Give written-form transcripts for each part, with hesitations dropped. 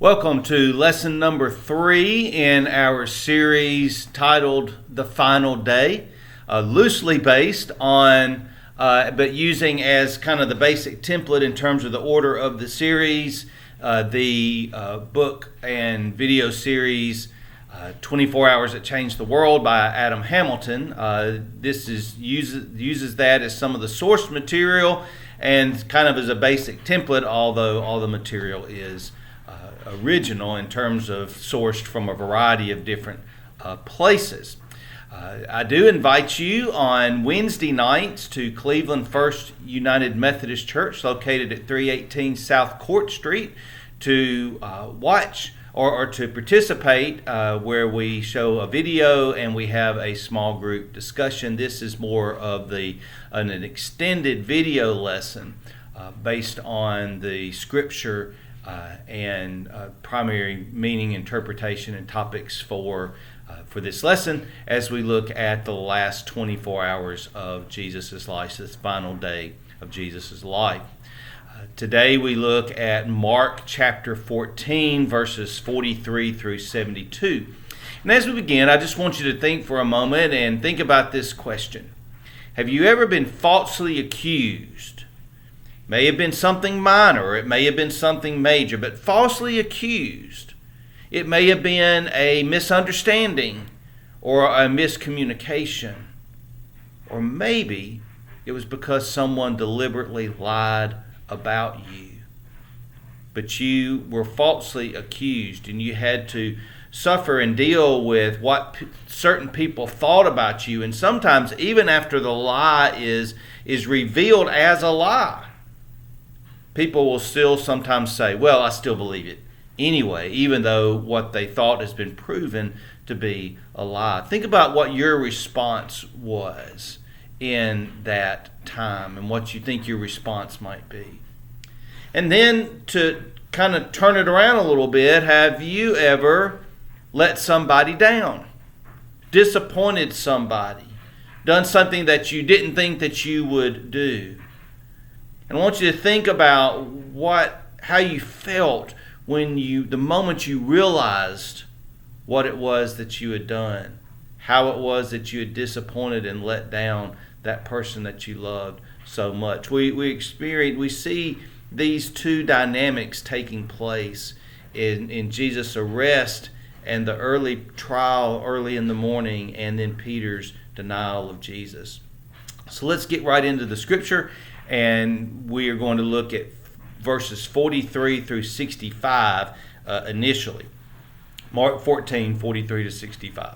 Welcome to lesson number 3 in our series titled The Final Day, loosely based on, but using as kind of the basic template in terms of the order of the series, the book and video series 24 Hours That Changed the World by Adam Hamilton. This uses that as some of the source material and kind of as a basic template, although all the material is original in terms of sourced from a variety of different places. I do invite you on Wednesday nights to Cleveland First United Methodist Church, located at 318 South Court Street, to watch or to participate where we show a video and we have a small group discussion. This is more of an extended video lesson based on the scripture and primary meaning, interpretation, and topics for this lesson as we look at the last 24 hours of Jesus' life, this final day of Jesus' life. Today we look at Mark chapter 14, verses 43 through 72. And as we begin, I just want you to think for a moment and think about this question. Have you ever been falsely accused? May have been something minor, or it may have been something major, but falsely accused. It may have been a misunderstanding or a miscommunication. Or maybe it was because someone deliberately lied about you. But you were falsely accused and you had to suffer and deal with what certain people thought about you. And sometimes even after the lie is revealed as a lie, people will still sometimes say, well, I still believe it anyway, even though what they thought has been proven to be a lie. Think about what your response was in that time and what you think your response might be. And then to kind of turn it around a little bit, have you ever let somebody down, disappointed somebody, done something that you didn't think that you would do? And I want you to think about how you felt when the moment you realized what it was that you had done, how it was that you had disappointed and let down that person that you loved so much. We see these two dynamics taking place in Jesus' arrest and the early trial early in the morning, and then Peter's denial of Jesus. So let's get right into the scripture. And we are going to look at verses 43 through 65 initially. Mark 14, 43 to 65.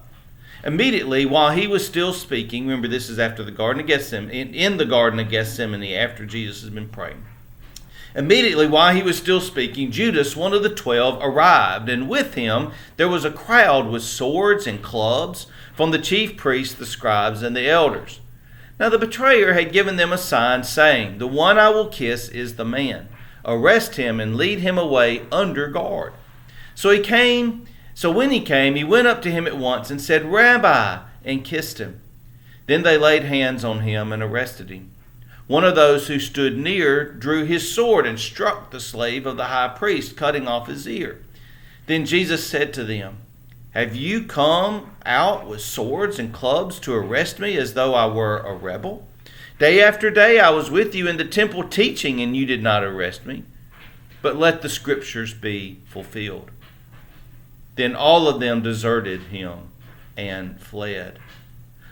Immediately, while he was still speaking, remember this is after the Garden of Gethsemane, in the Garden of Gethsemane, after Jesus has been praying. Immediately, while he was still speaking, Judas, one of the 12, arrived, and with him there was a crowd with swords and clubs from the chief priests, the scribes, and the elders. Now the betrayer had given them a sign, saying, "The one I will kiss is the man. Arrest him and lead him away under guard." So when he came, he went up to him at once and said, "Rabbi," and kissed him. Then they laid hands on him and arrested him. One of those who stood near drew his sword and struck the slave of the high priest, cutting off his ear. Then Jesus said to them, "Have you come out with swords and clubs to arrest me as though I were a rebel? Day after day I was with you in the temple teaching, and you did not arrest me. But let the scriptures be fulfilled." Then all of them deserted him and fled.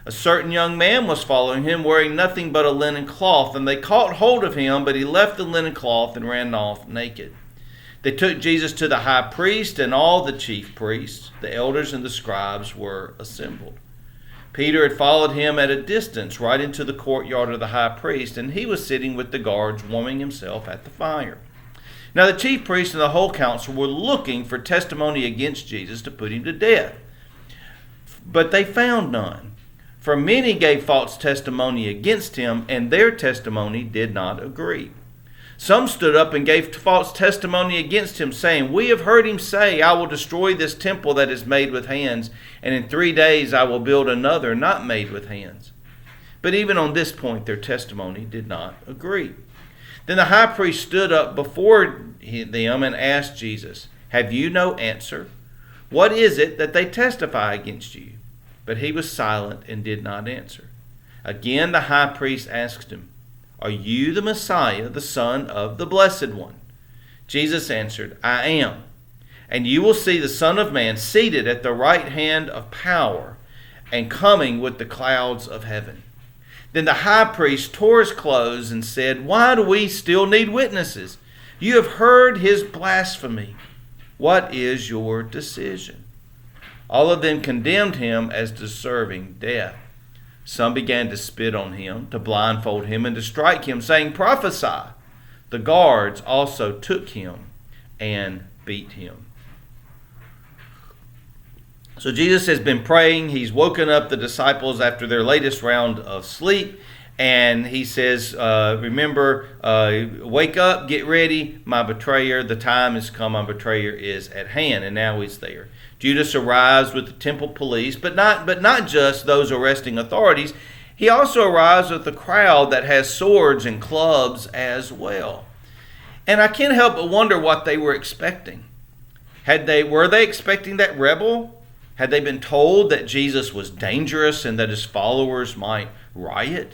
A certain young man was following him, wearing nothing but a linen cloth, and they caught hold of him, but he left the linen cloth and ran off naked. They took Jesus to the high priest, and all the chief priests, the elders, and the scribes were assembled. Peter had followed him at a distance right into the courtyard of the high priest, and he was sitting with the guards warming himself at the fire. Now the chief priests and the whole council were looking for testimony against Jesus to put him to death. But they found none, for many gave false testimony against him, and their testimony did not agree. Some stood up and gave false testimony against him, saying, "We have heard him say, 'I will destroy this temple that is made with hands, and in 3 days I will build another not made with hands.' But even on this point their testimony did not agree. Then the high priest stood up before them and asked Jesus, Have you no answer? What is it that they testify against you?" But he was silent and did not answer. Again the high priest asked him, "Are you the Messiah, the Son of the Blessed One?" Jesus answered, "I am. And you will see the Son of Man seated at the right hand of power and coming with the clouds of heaven." Then the high priest tore his clothes and said, "Why do we still need witnesses? You have heard his blasphemy. What is your decision?" All of them condemned him as deserving death. Some began to spit on him, to blindfold him, and to strike him, saying, "Prophesy." The guards also took him and beat him. So Jesus has been praying. He's woken up the disciples after their latest round of sleep. And he says, remember, wake up, get ready. My betrayer, the time has come. My betrayer is at hand. And now he's there. Judas arrives with the temple police, but not just those arresting authorities. He also arrives with a crowd that has swords and clubs as well. And I can't help but wonder what they were expecting. Were they expecting that rebel? Had they been told that Jesus was dangerous and that his followers might riot?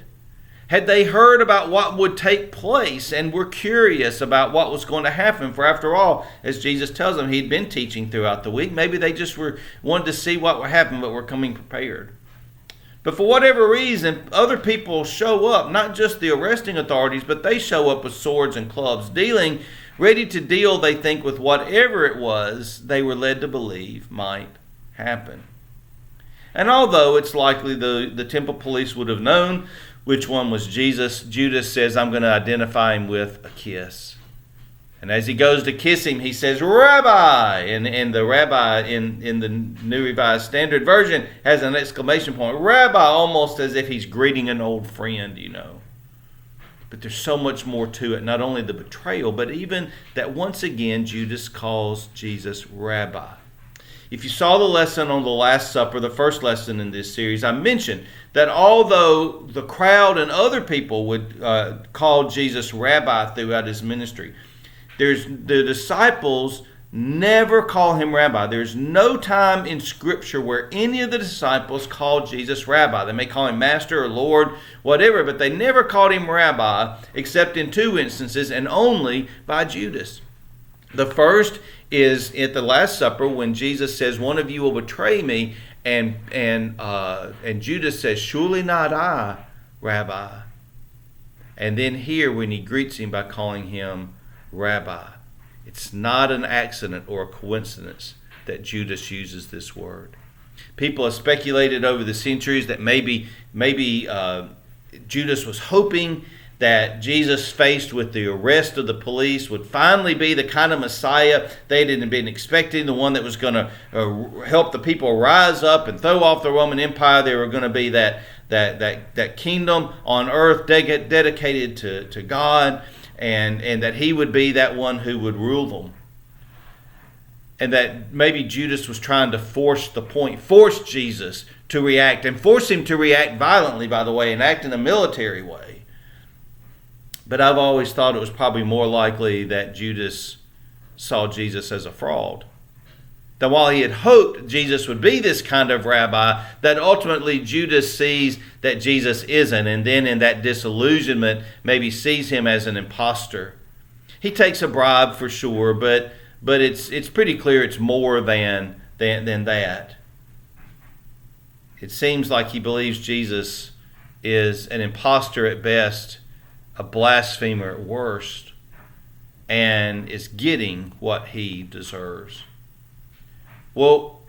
Had they heard about what would take place and were curious about what was going to happen? For after all, as Jesus tells them, he'd been teaching throughout the week. Maybe they just wanted to see what would happen, but were coming prepared. But for whatever reason, other people show up, not just the arresting authorities, but they show up with swords and clubs, ready to deal, they think, with whatever it was they were led to believe might happen. And although it's likely the temple police would have known which one was Jesus, Judas says, "I'm going to identify him with a kiss." And as he goes to kiss him, he says, "Rabbi!" And the rabbi in the New Revised Standard Version has an exclamation point. Rabbi, almost as if he's greeting an old friend, But there's so much more to it. Not only the betrayal, but even that once again Judas calls Jesus Rabbi. If you saw the lesson on the Last Supper, the first lesson in this series, I mentioned that although the crowd and other people would call Jesus Rabbi throughout his ministry, the disciples never call him Rabbi. There's no time in Scripture where any of the disciples called Jesus Rabbi. They may call him Master or Lord, whatever, but they never called him Rabbi except in two instances and only by Judas. The first is at the Last Supper when Jesus says, "One of you will betray me," and Judas says, "Surely not I, Rabbi." And then here when he greets him by calling him Rabbi. It's not an accident or a coincidence that Judas uses this word. People have speculated over the centuries that maybe Judas was hoping that Jesus, faced with the arrest of the police, would finally be the kind of Messiah they had been expecting, the one that was going to help the people rise up and throw off the Roman Empire. They were going to be that kingdom on earth dedicated to God, and that he would be that one who would rule them. And that maybe Judas was trying to force Jesus to react, and force him to react violently, by the way, and act in a military way. But I've always thought it was probably more likely that Judas saw Jesus as a fraud. That while he had hoped Jesus would be this kind of rabbi, that ultimately Judas sees that Jesus isn't, and then in that disillusionment maybe sees him as an imposter. He takes a bribe for sure, but it's pretty clear it's more than that. It seems like he believes Jesus is an imposter at best, a blasphemer at worst, and is getting what he deserves. Well,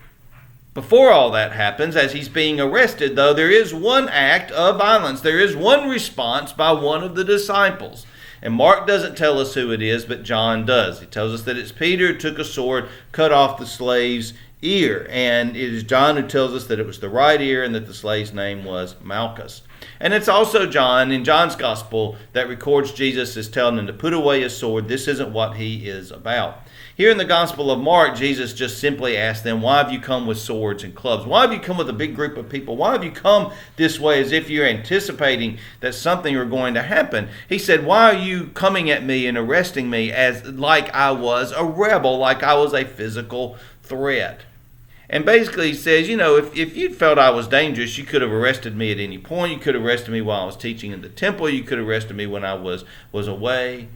before all that happens, as he's being arrested, though, there is one act of violence. There is one response by one of the disciples. And Mark doesn't tell us who it is, but John does. He tells us that it's Peter who took a sword, cut off the slave's ear. And it is John who tells us that it was the right ear and that the slave's name was Malchus. And it's also John, in John's gospel, that records Jesus as telling him to put away his sword. This isn't what he is about. Here in the Gospel of Mark, Jesus just simply asked them, why have you come with swords and clubs? Why have you come with a big group of people? Why have you come this way as if you're anticipating that something are going to happen? He said, why are you coming at me and arresting me as like I was a rebel, like I was a physical threat? And basically he says, if you felt I was dangerous, you could have arrested me at any point. You could have arrested me while I was teaching in the temple. You could have arrested me when I was away.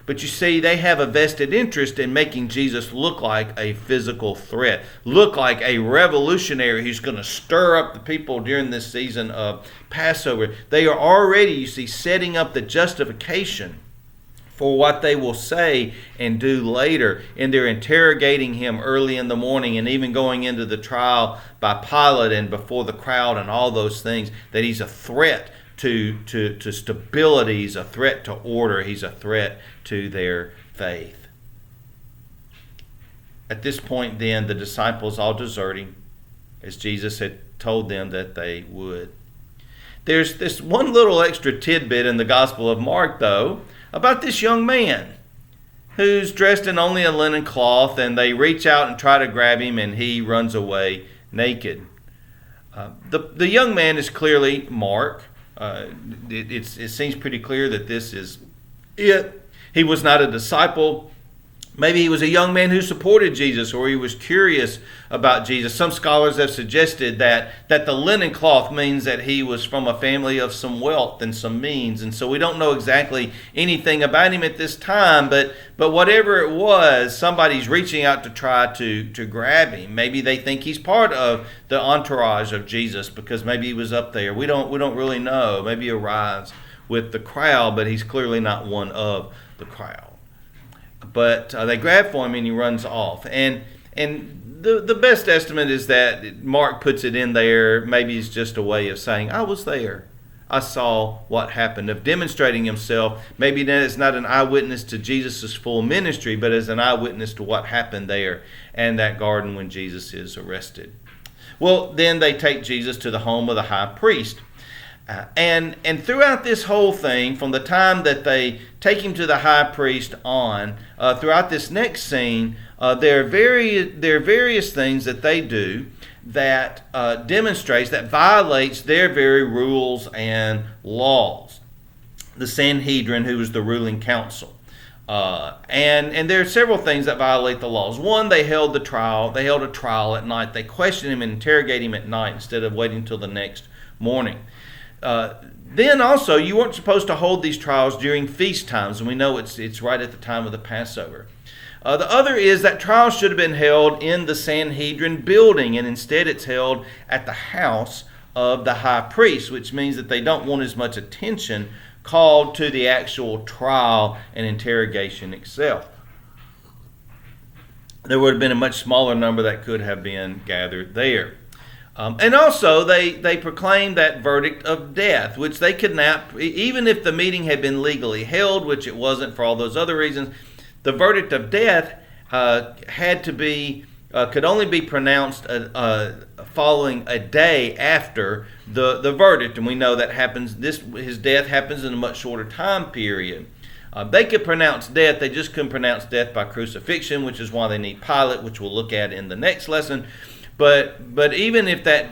But you see, they have a vested interest in making Jesus look like a physical threat, look like a revolutionary who's going to stir up the people during this season of Passover. They are already, you see, setting up the justification for what they will say and do later. And they're interrogating him early in the morning and even going into the trial by Pilate and before the crowd and all those things, that he's a threat to stability, he's a threat to order, he's a threat to their faith. At this point then, the disciples all deserting, as Jesus had told them that they would. There's this one little extra tidbit in the Gospel of Mark, though, about this young man who's dressed in only a linen cloth, and they reach out and try to grab him, and he runs away naked. The young man is clearly Mark. It seems pretty clear that this is it. He was not a disciple. Maybe he was a young man who supported Jesus, or he was curious about Jesus. Some scholars have suggested that the linen cloth means that he was from a family of some wealth and some means. And so we don't know exactly anything about him at this time, but whatever it was, somebody's reaching out to try to grab him. Maybe they think he's part of the entourage of Jesus because maybe he was up there. We don't really know. Maybe he arrives with the crowd, but he's clearly not one of the crowd. But they grab for him and he runs off. And the best estimate is that Mark puts it in there. Maybe it's just a way of saying, I was there. I saw what happened, of demonstrating himself. Maybe that is not an eyewitness to Jesus' full ministry, but as an eyewitness to what happened there and that garden when Jesus is arrested. Well, then they take Jesus to the home of the high priest. And throughout this whole thing, from the time that they take him to the high priest on, throughout this next scene, there are various things that they do that demonstrates, that violates their very rules and laws. The Sanhedrin, who was the ruling council. And there are several things that violate the laws. One, they held a trial at night. They questioned him and interrogate him at night instead of waiting until the next morning. Then also, you weren't supposed to hold these trials during feast times, and we know it's right at the time of the Passover. The other is that trials should have been held in the Sanhedrin building, and instead it's held at the house of the high priest, which means that they don't want as much attention called to the actual trial and interrogation itself. There would have been a much smaller number that could have been gathered there. And also, they proclaimed that verdict of death, which they could not, even if the meeting had been legally held, which it wasn't for all those other reasons, the verdict of death could only be pronounced following a day after the verdict. And we know that happens, his death happens in a much shorter time period. They could pronounce death, they just couldn't pronounce death by crucifixion, which is why they need Pilate, which we'll look at in the next lesson. But even if they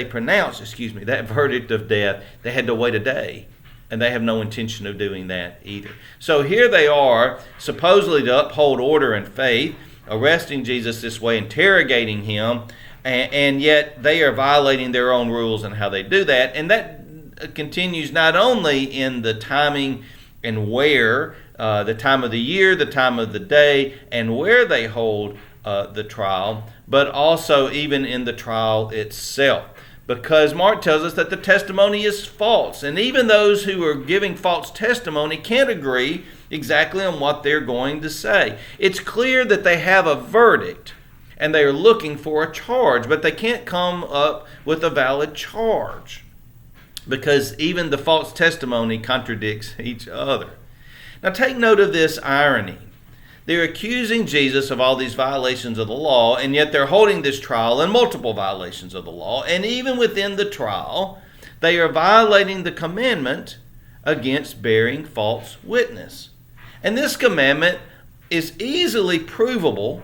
pronounce that verdict of death, they had to wait a day, and they have no intention of doing that either. So here they are, supposedly to uphold order and faith, arresting Jesus this way, interrogating him, and yet they are violating their own rules and how they do that. And that continues not only in the timing and where, the time of the year, the time of the day, and where they hold the trial, but also even in the trial itself. Because Mark tells us that the testimony is false, and even those who are giving false testimony can't agree exactly on what they're going to say. It's clear that they have a verdict, and they are looking for a charge, but they can't come up with a valid charge, because even the false testimony contradicts each other. Now take note of this irony. They're accusing Jesus of all these violations of the law, and yet they're holding this trial and multiple violations of the law. And even within the trial, they are violating the commandment against bearing false witness. And this commandment is easily provable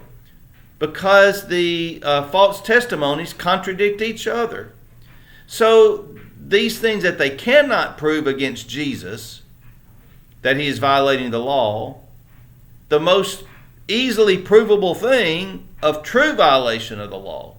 because the false testimonies contradict each other. So these things that they cannot prove against Jesus, that he is violating the law, the most easily provable thing of true violation of the law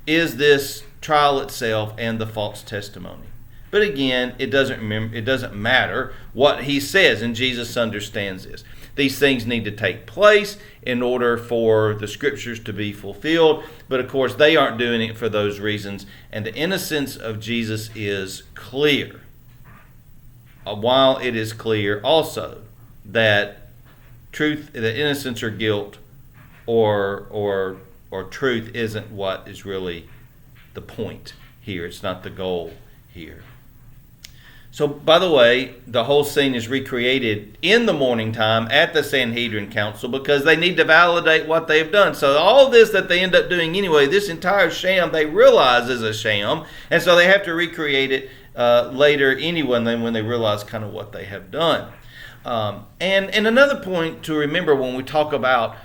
is this trial itself and the false testimony. But again, it doesn't matter what he says, and Jesus understands this. These things need to take place in order for the scriptures to be fulfilled. But of course, they aren't doing it for those reasons. And the innocence of Jesus is clear. While it is clear also that truth, that innocence or guilt or truth isn't what is really the point here. It's not the goal here. So, by the way, the whole scene is recreated in the morning time at the Sanhedrin Council because they need to validate what they've done. So all this that they end up doing anyway, this entire sham, they realize is a sham. And so they have to recreate it later anyway when they realize kind of what they have done. And another point to remember when we talk about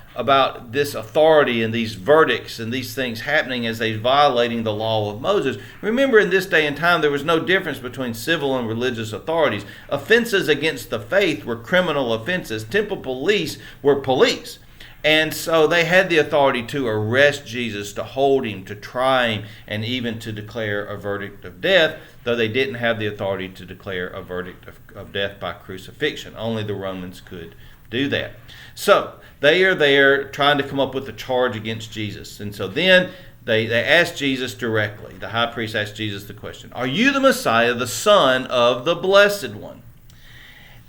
this authority and these verdicts and these things happening as they're violating the law of Moses. Remember, in this day and time, there was no difference between civil and religious authorities. Offenses against the faith were criminal offenses. Temple police were police. And so they had the authority to arrest Jesus, to hold him, to try him, and even to declare a verdict of death, though they didn't have the authority to declare a verdict of death by crucifixion. Only the Romans could do that. So they are there trying to come up with a charge against Jesus. And so then they ask Jesus directly. The high priest asked Jesus the question, "Are you the Messiah, the Son of the Blessed One?"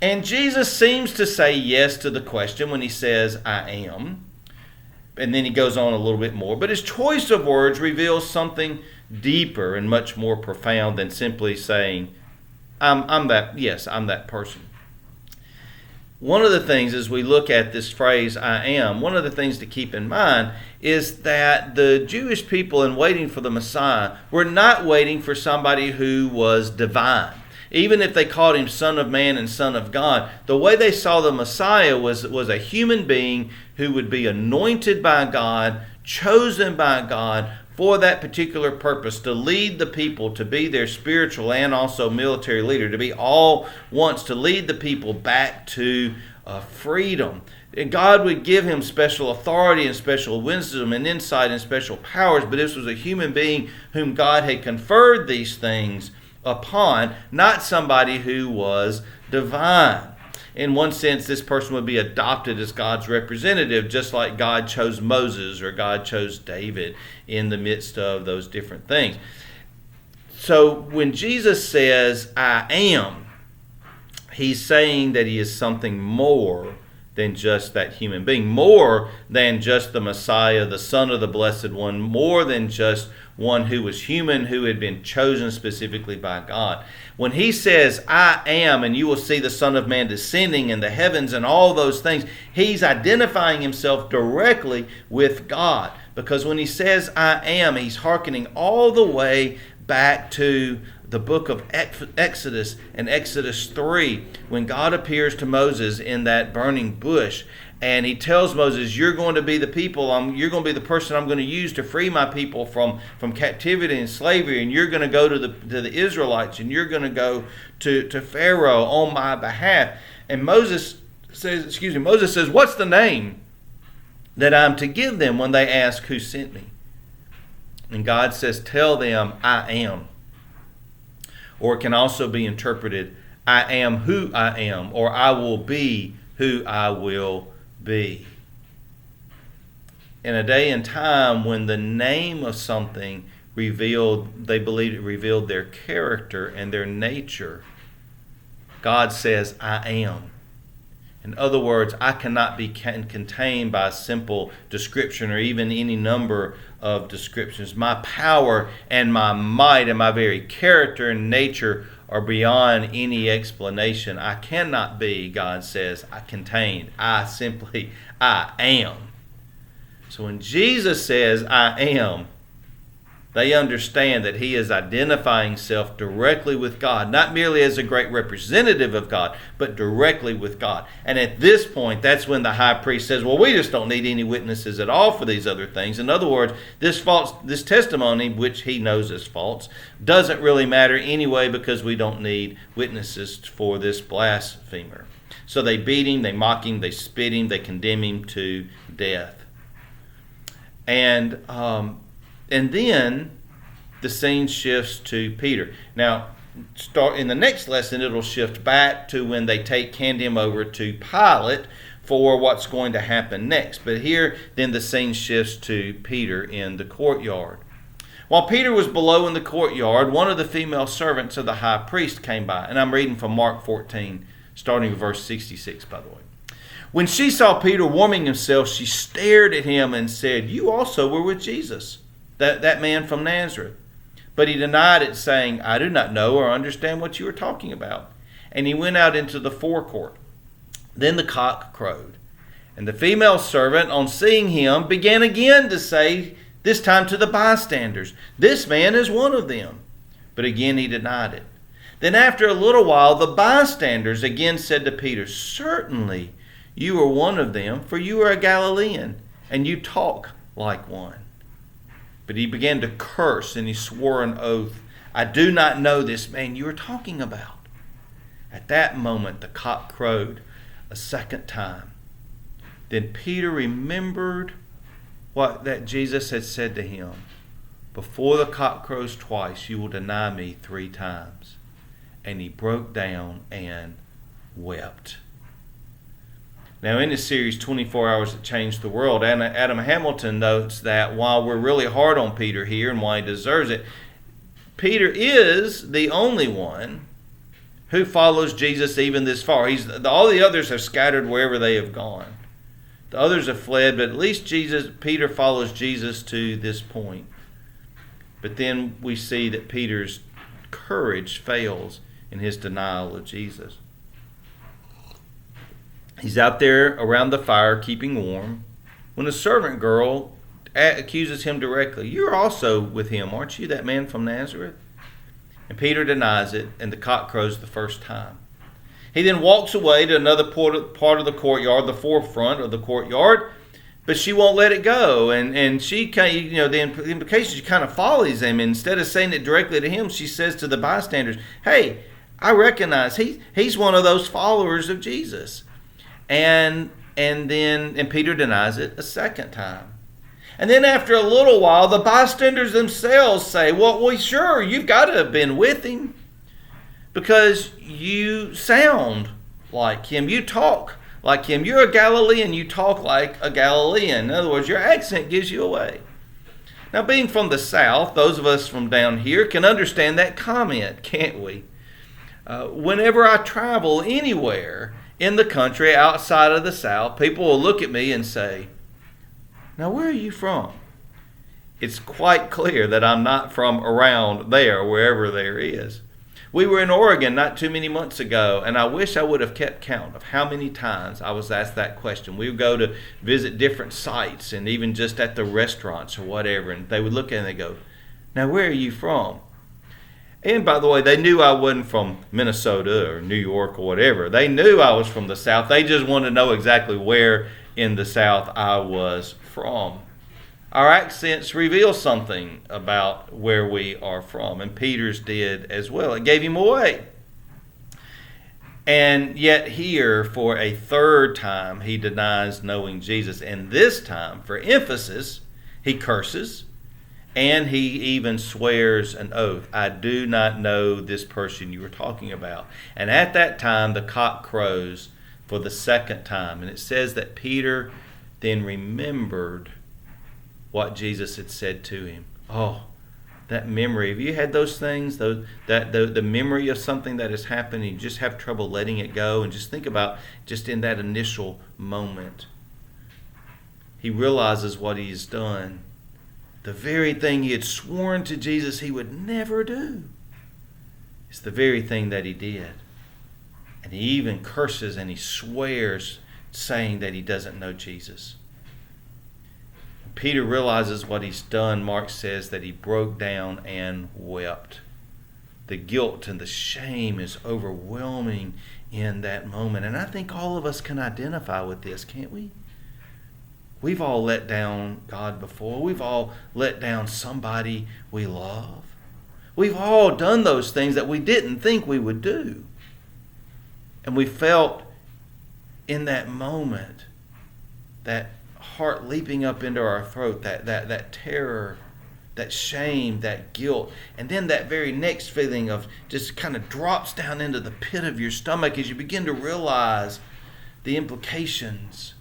And Jesus seems to say yes to the question when he says, "I am." And then he goes on a little bit more. But his choice of words reveals something deeper and much more profound than simply saying, I'm that person. One of the things as we look at this phrase, "I am," one of the things to keep in mind is that the Jewish people in waiting for the Messiah were not waiting for somebody who was divine. Even if they called him Son of Man and Son of God, the way they saw the Messiah was a human being who would be anointed by God, chosen by God for that particular purpose, to lead the people, to be their spiritual and also military leader, to be all once, to lead the people back to freedom. And God would give him special authority and special wisdom and insight and special powers, but this was a human being whom God had conferred these things upon, not somebody who was divine. In one sense, this person would be adopted as God's representative, just like God chose Moses or God chose David in the midst of those different things. So when Jesus says, "I am," he's saying that he is something more than just that human being, more than just the Messiah, the Son of the Blessed One, more than just one who was human, who had been chosen specifically by God. When he says, "I am," and you will see the Son of Man descending in the heavens and all those things, he's identifying himself directly with God. Because when he says, "I am," he's hearkening all the way back to the book of Exodus and Exodus 3, when God appears to Moses in that burning bush. And he tells Moses, "You're going to be the people. You're going to be the person I'm going to use to free my people from captivity and slavery. And you're going to go to the Israelites, and you're going to go to Pharaoh on my behalf." And Moses says, "What's the name that I'm to give them when they ask who sent me?" And God says, "Tell them I am." Or it can also be interpreted, "I am who I am," or "I will be who I will be." In a day and time when the name of something they believed it revealed their character and their nature, God says, "I am." In other words, I cannot be contained by a simple description or even any number of descriptions. My power and my might and my very character and nature are beyond any explanation. I cannot be, God says, contained. I am. So when Jesus says, "I am," They understand that he is identifying himself directly with God, not merely as a great representative of God, but directly with God. And at this point, that's when the high priest says, well, we just don't need any witnesses at all for these other things. In other words, this testimony, which he knows is false, doesn't really matter anyway because we don't need witnesses for this blasphemer. So they beat him, they mock him, they spit him, they condemn him to death. And then the scene shifts to Peter. Now, start in the next lesson, it'll shift back to when they hand him over to Pilate for what's going to happen next. But here, then the scene shifts to Peter in the courtyard. While Peter was below in the courtyard, one of the female servants of the high priest came by. And I'm reading from Mark 14, starting with verse 66, by the way. When she saw Peter warming himself, she stared at him and said, "You also were with Jesus, that man from Nazareth." But he denied it, saying, "I do not know or understand what you are talking about." And he went out into the forecourt. Then the cock crowed. And the female servant, on seeing him, began again to say, this time to the bystanders, "This man is one of them." But again he denied it. Then after a little while, the bystanders again said to Peter, "Certainly you are one of them, for you are a Galilean, and you talk like one." But he began to curse, and he swore an oath, "I do not know this man you are talking about." At that moment the cock crowed a second time. Then Peter remembered that Jesus had said to him, "Before the cock crows twice, you will deny me 3 times." And he broke down and wept. Now, in this series, 24 Hours That Changed the World, Adam Hamilton notes that while we're really hard on Peter here and why he deserves it, Peter is the only one who follows Jesus even this far. All the others have scattered wherever they have gone. The others have fled, but at least Peter follows Jesus to this point. But then we see that Peter's courage fails in his denial of Jesus. He's out there around the fire keeping warm when a servant girl accuses him directly. "You're also with him, aren't you, that man from Nazareth?" And Peter denies it, and the cock crows the first time. He then walks away to another part of the courtyard, the forefront of the courtyard, but she won't let it go. And she kind of, the implication, she kind of follows him. Instead of saying it directly to him, she says to the bystanders, "Hey, I recognize he's one of those followers of Jesus." And Peter denies it a second time. And then after a little while, the bystanders themselves say, well, sure, you've got to have been with him because you sound like him. You talk like him. You're a Galilean. You talk like a Galilean. In other words, your accent gives you away. Now, being from the South, those of us from down here can understand that comment, can't we? Whenever I travel anywhere in the country outside of the South, people will look at me and say, "Now, where are you from?" It's quite clear that I'm not from around there, wherever there is. We were in Oregon not too many months ago, and I wish I would have kept count of how many times I was asked that question. We would go to visit different sites, and even just at the restaurants or whatever, and they would look at it and they go, "Now, where are you from?" And by the way, they knew I wasn't from Minnesota or New York or whatever. They knew I was from the South. They just wanted to know exactly where in the South I was from. Our accents reveal something about where we are from, and Peter's did as well. It gave him away. And yet here, for a third time, he denies knowing Jesus. And this time, for emphasis, he curses. And he even swears an oath. "I do not know this person you were talking about." And at that time, the cock crows for the second time. And it says that Peter then remembered what Jesus had said to him. Oh, that memory. Have you had those things? The memory of something that has happened, and you just have trouble letting it go. And just think about just in that initial moment. He realizes what he's done. The very thing he had sworn to Jesus he would never do. It's the very thing that he did. And he even curses and he swears, saying that he doesn't know Jesus. Peter realizes what he's done, Mark says that he broke down and wept. The guilt and the shame is overwhelming in that moment. And I think all of us can identify with this, can't we? We've all let down God before. We've all let down somebody we love. We've all done those things that we didn't think we would do. And we felt in that moment that heart leaping up into our throat, that terror, that shame, that guilt. And then that very next feeling of just kind of drops down into the pit of your stomach as you begin to realize the implications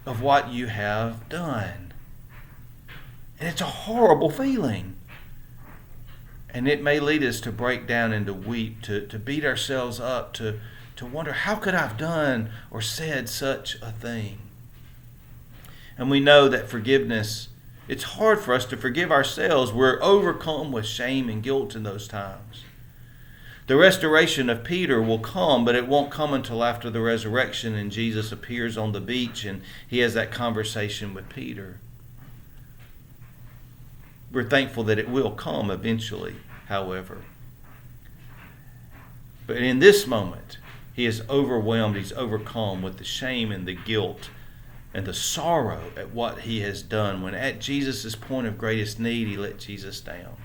of what you have done. And it's a horrible feeling. And it may lead us to break down and to weep, to beat ourselves up, to wonder, how could I have done or said such a thing? And we know that forgiveness, it's hard for us to forgive ourselves. We're overcome with shame and guilt in those times. The restoration of Peter will come, but it won't come until after the resurrection and Jesus appears on the beach and he has that conversation with Peter. We're thankful that it will come eventually, however. But in this moment, he is overwhelmed, he's overcome with the shame and the guilt and the sorrow at what he has done. When at Jesus' point of greatest need, he let Jesus down.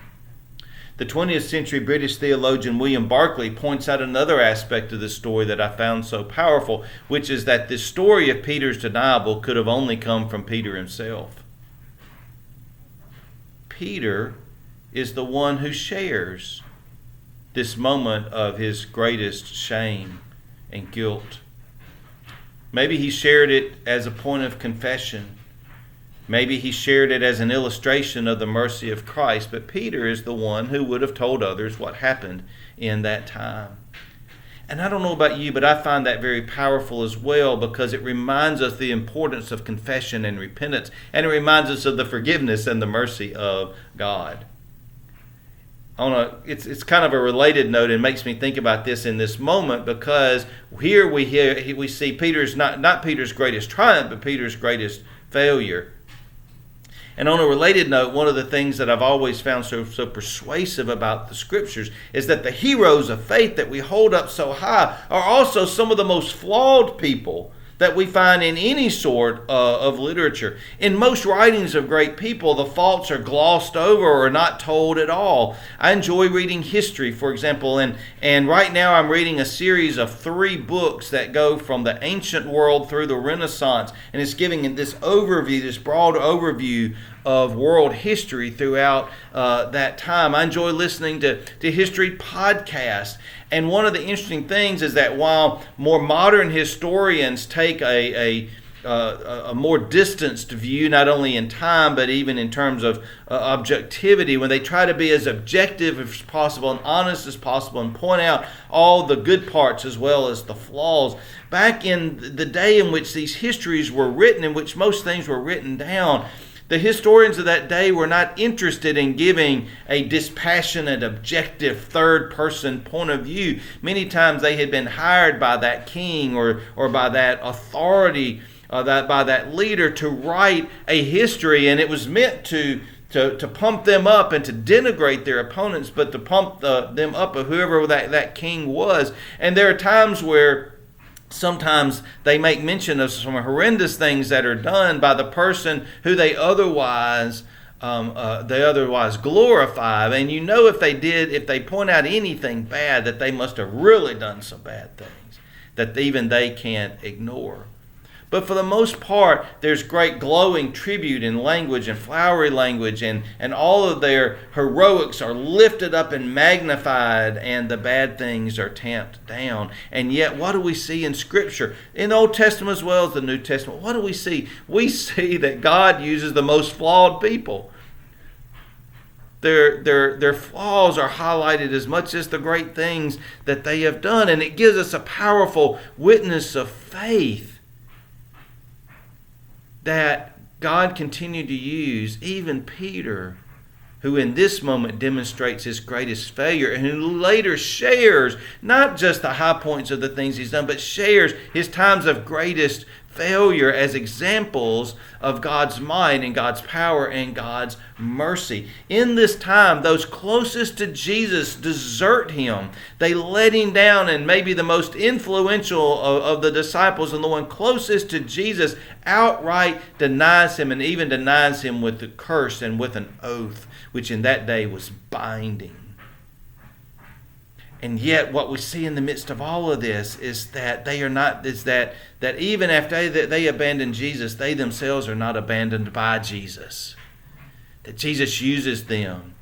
The 20th century British theologian William Barclay points out another aspect of this story that I found so powerful, which is that this story of Peter's denial could have only come from Peter himself. Peter is the one who shares this moment of his greatest shame and guilt. Maybe he shared it as a point of confession. Maybe he shared it as an illustration of the mercy of Christ. But Peter is the one who would have told others what happened in that time. And I don't know about you, but I find that very powerful as well, because it reminds us the importance of confession and repentance. And it reminds us of the forgiveness and the mercy of God. It's kind of a related note, and makes me think about this in this moment, because here we see Peter's not Peter's greatest triumph, but Peter's greatest failure. And on a related note, one of the things that I've always found so persuasive about the Scriptures is that the heroes of faith that we hold up so high are also some of the most flawed people that we find in any sort of literature. In most writings of great people, the faults are glossed over or not told at all. I enjoy reading history, for example, and right now I'm reading a series of 3 books that go from the ancient world through the Renaissance, and it's giving this overview, this broad overview of world history throughout that time. I enjoy listening to history podcasts. And one of the interesting things is that while more modern historians take a more distanced view, not only in time, but even in terms of objectivity, when they try to be as objective as possible and honest as possible and point out all the good parts as well as the flaws. Back in the day in which these histories were written, in which most things were written down, the historians of that day were not interested in giving a dispassionate, objective, third-person point of view. Many times they had been hired by that king or by that authority, by that leader to write a history, and it was meant to pump them up and to denigrate their opponents, but to pump them up of whoever that king was. And there are times where sometimes they make mention of some horrendous things that are done by the person who they otherwise glorify. And you know, if they point out anything bad, that they must have really done some bad things that even they can't ignore. But for the most part, there's great glowing tribute in language and flowery language, and all of their heroics are lifted up and magnified, and the bad things are tamped down. And yet, what do we see in Scripture? In the Old Testament as well as the New Testament, what do we see? We see that God uses the most flawed people. Their flaws are highlighted as much as the great things that they have done. And it gives us a powerful witness of faith that God continued to use even Peter, who in this moment demonstrates his greatest failure, and who later shares not just the high points of the things he's done, but shares his times of greatest failure as examples of God's might and God's power and God's mercy. In this time, those closest to Jesus desert him. They let him down, and maybe the most influential of the disciples and the one closest to Jesus outright denies him, and even denies him with a curse and with an oath, which in that day was binding. And yet what we see in the midst of all of this is that that even after they abandon Jesus, they themselves are not abandoned by Jesus. That Jesus uses them.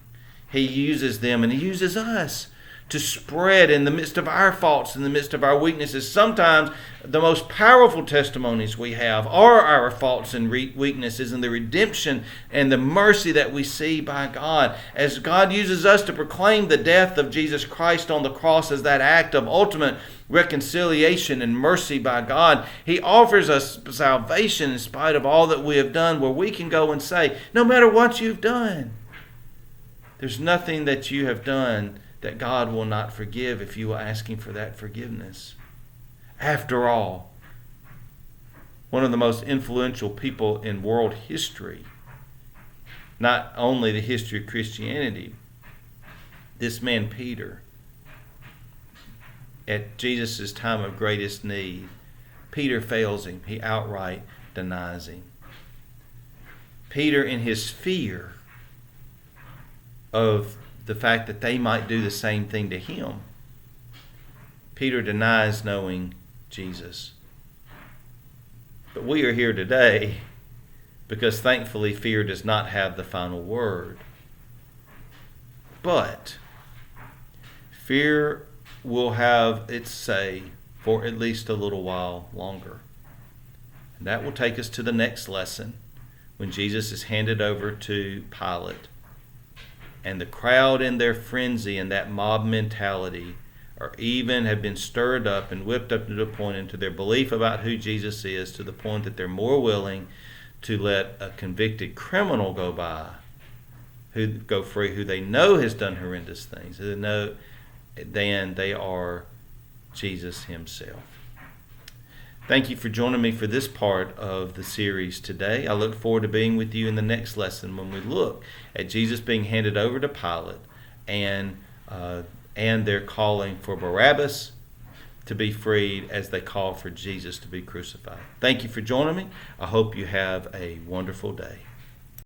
He uses them and he uses us to spread in the midst of our faults, in the midst of our weaknesses. Sometimes the most powerful testimonies we have are our faults and weaknesses, and the redemption and the mercy that we see by God. As God uses us to proclaim the death of Jesus Christ on the cross as that act of ultimate reconciliation and mercy by God, he offers us salvation in spite of all that we have done, where we can go and say, no matter what you've done, there's nothing that you have done that God will not forgive if you are asking for that forgiveness. After all, one of the most influential people in world history, not only the history of Christianity, this man Peter, at Jesus' time of greatest need, Peter fails him. He outright denies him. Peter, in his fear of the fact that they might do the same thing to him, Peter denies knowing Jesus. But we are here today because thankfully fear does not have the final word. But fear will have its say for at least a little while longer. And that will take us to the next lesson, when Jesus is handed over to Pilate. And the crowd in their frenzy and that mob mentality or even have been stirred up and whipped up to the point into their belief about who Jesus is, to the point that they're more willing to let a convicted criminal go free, who they know has done horrendous things, than they are Jesus himself. Thank you for joining me for this part of the series today. I look forward to being with you in the next lesson, when we look at Jesus being handed over to Pilate and their calling for Barabbas to be freed as they call for Jesus to be crucified. Thank you for joining me. I hope you have a wonderful day.